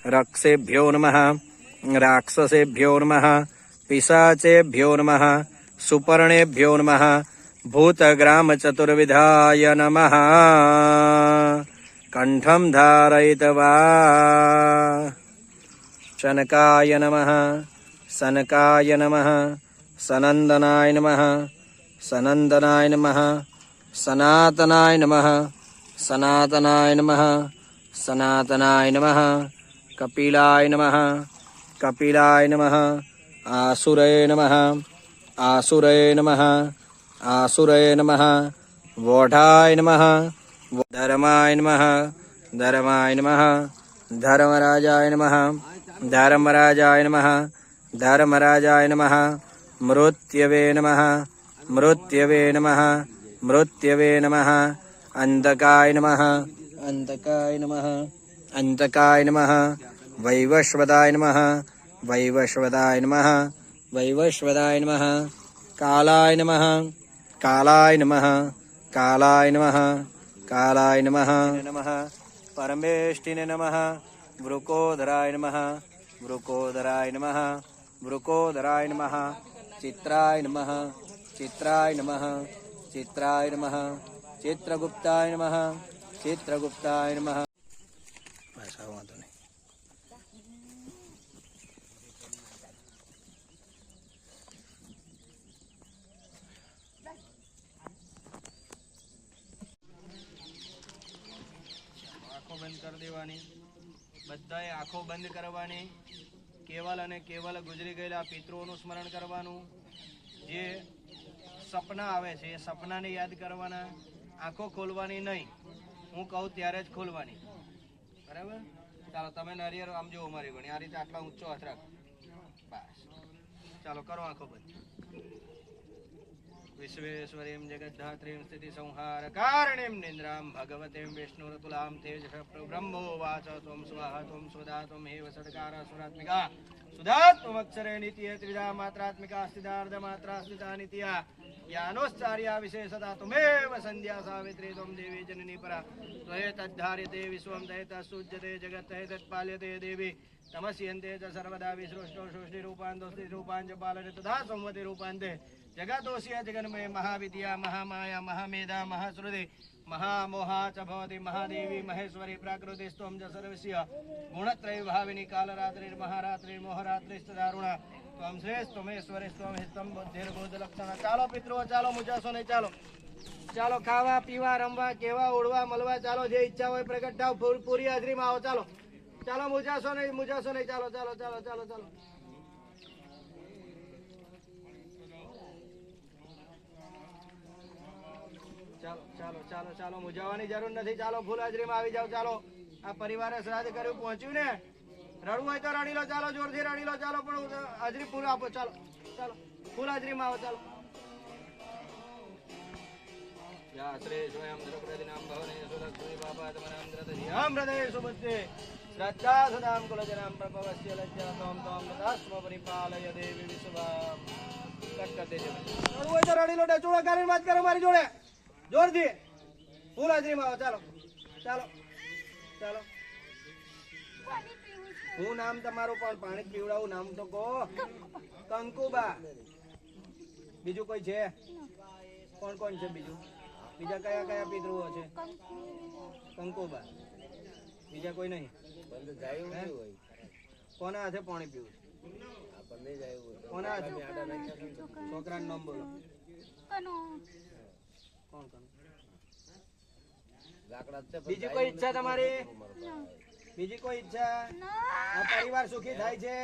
रक्षेभ्यो नमः राक्षसेभ्यो नमः पिशाचेभ्यो नमः सुपर्णेभ्यो नमः भूतग्रामचतुर्विधाय नमः कंठं धारयित्वा शनकाय नमः सनकाय नमः सनंदनाय नमः सनंदनाय नमः सनातनाय नमः सनातनाय नमः सनातनाय नमः कपिलाय नमः कपिलाय नमः आसुरये नमः आसुरये नमः आसुरये नमः वोढाय नमः धर्माय नमः धर्माय नमः धर्मराजाय नमः धर्मराजाय नमः धर्मराजाय नमः मृत्यवे नमः मृत्यवे नमः मृत्यवे नमः अंधकाय नमः अंधकाय नमः अंधकाय नमः वैवस्वताय नमः वैवस्वताय नमः वैवस्वताय नमः कालाय नमः कालाय नमः कालाय नमः कालाय नमः नमः परमेष्टिने नमः वृकोदराय नमः वृकोदराय नमः वृकोदराय नमः चित्राय नमः चित्राय नमः चित्राय नमः चित्रगुप्ताय नमः चित्रगुप्ताय नमः। ऐसा हुआ तो नहीं आँखों बंद कर देवानी बधाए आँखों बंद करवानी केवल अने केवल गुजरी गયેલા પિતૃઓનું સ્મરણ કરવાનું જે સપના આવે છે એ સપનાને યાદ કરવાના આંખો ખોલવાની નહીં હું કહું ત્યારે જ ખોલવાની બરાબર ચાલો તમે નારિયેળ આમ જો મારી ગણી આ રીતે આટલા ઊંચો હાથ રાખો બસ ચાલો કરો આંખો બંધ विश्वेश्वरीं जगद्धात्रीं स्थितिसंहारकारिणीं निन्द्रां भगवतीं विष्णुरतुलां तेजः ब्रह्मोवाच त्वं स्वाहा त्वं स्वधा त्वं हेव षट्कारा सुरात्मिका सुधा त्वमक्षरे नित्ये त्रिधा मात्रात्मिका स्थितार्धमात्रा स्थिता नित्या यानोश्चार्या विशेषता त्वमेव संध्या सावित्री त्वं देवी जननी परा त्वयेतद्धार्यते विश्वं तयेतत्सूज्यते जगत् तयेतत्पाल्यते देवी तमस्यन्ते च सर्वदा विसृष्टो सृष्टिरूपान्तो स्थितिरूपान् च पालने तथा संवतिरूपान्ते जगतोऽस्य जगन्मय महाविद्या महामाया महामेधा महाश्रुति महामोहा च भवति महादेवी महेश्वरी प्राकृतिस्त्वं च सर्वस्य गुणत्रय भाविनी कालरात्रिर्महारात्रिर्मोहरात्रिस्तदारुणा त्वं श्रेष्ठमेश्वरेस्त्वं हितं बुद्धिर्बोधलक्षण। चालो पितृओ चालो मुजाशो नहीं चालो चालो खावा पीवा रमवा केवा उड़वा मलवा चालो जे इच्छा हो प्रगट थाओ पूरी हाजरी में आओ चालो चालो मुजाशो नहीं चालो चालो चालो चालो चालो ચાલો ચાલો ચાલો ચાલો મુજાવાની જરૂર નથી ચાલો ફૂલ હાજરીમાં આવી જાવ ચાલો આ પરિવારે શ્રાદ્ધ કર્યું પહોંચ્યું ને રડવું હોય તો રડી લો ચાલો જોરથી રડી લો ચાલો પણ હાજરી પૂરું આપો ચાલો ચાલો ફૂલ હાજરીમાં આવો ચાલો યા શ્રી સ્વયં દ્રૌપદીનામ ભવને સુલક્ષ્મી બાપાતમનામ દ્રતધિયામ હૃદય સુબુદ્ધે શ્રદ્ધા સદામ કુલજરામ પ્રભવસ્ય લજ્જા તોમ તોમ તસ્મ પરિપાલય દેવી વિશ્વામ કટ કર દેજો રડવું હોય તો રડી લો ડચોળા કરીને વાત કરો મારી જોડે જોરથી ફૂલ હાજરીમાં આવો ચાલો ચાલો ચાલો હું નામ તમારું પણ પાણી પીવડાવું નામ તો કહો કંકુબા બીજું કોઈ છે કોણ કોણ છે બીજું બીજા કયા કયા પિતૃઓ છે કંકુબા બીજા કોઈ નહીં કોના હાથે પાણી પીવું કોના હાથે છોકરાનું નામ બોલો કોણ કોણ બીજી કોઈ ઈચ્છા તમારી બીજી કોઈ ઈચ્છા આ પરિવાર સુખી થાય છે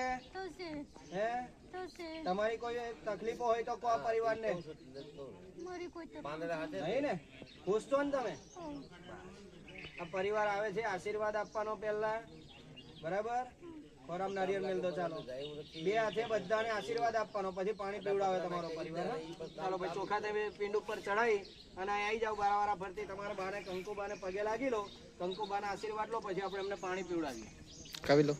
હે તમારી કોઈ તકલીફો હોય તો કો પરિવારને નહીં ને ખુશ છો ને તમે આ પરિવાર આવે છે આશીર્વાદ આપવાનો પહેલા બરાબર ખોરામ નારિયેળ મેલ દો ચાલો બે હાથે બધાને આશીર્વાદ આપવાનો પછી પાણી પીવડાવે તમારો પરિવાર ચાલો ભાઈ ચોખા તમે પિંડ ઉપર ચડાવી અને આવી જાવ બારાવારા ફરતી તમારા બાને કંકુબાને પગે લાગી લો કંકુબાના આશીર્વાદ લો પછી આપણે એમને પાણી પીવડાવીએ ખાવી લો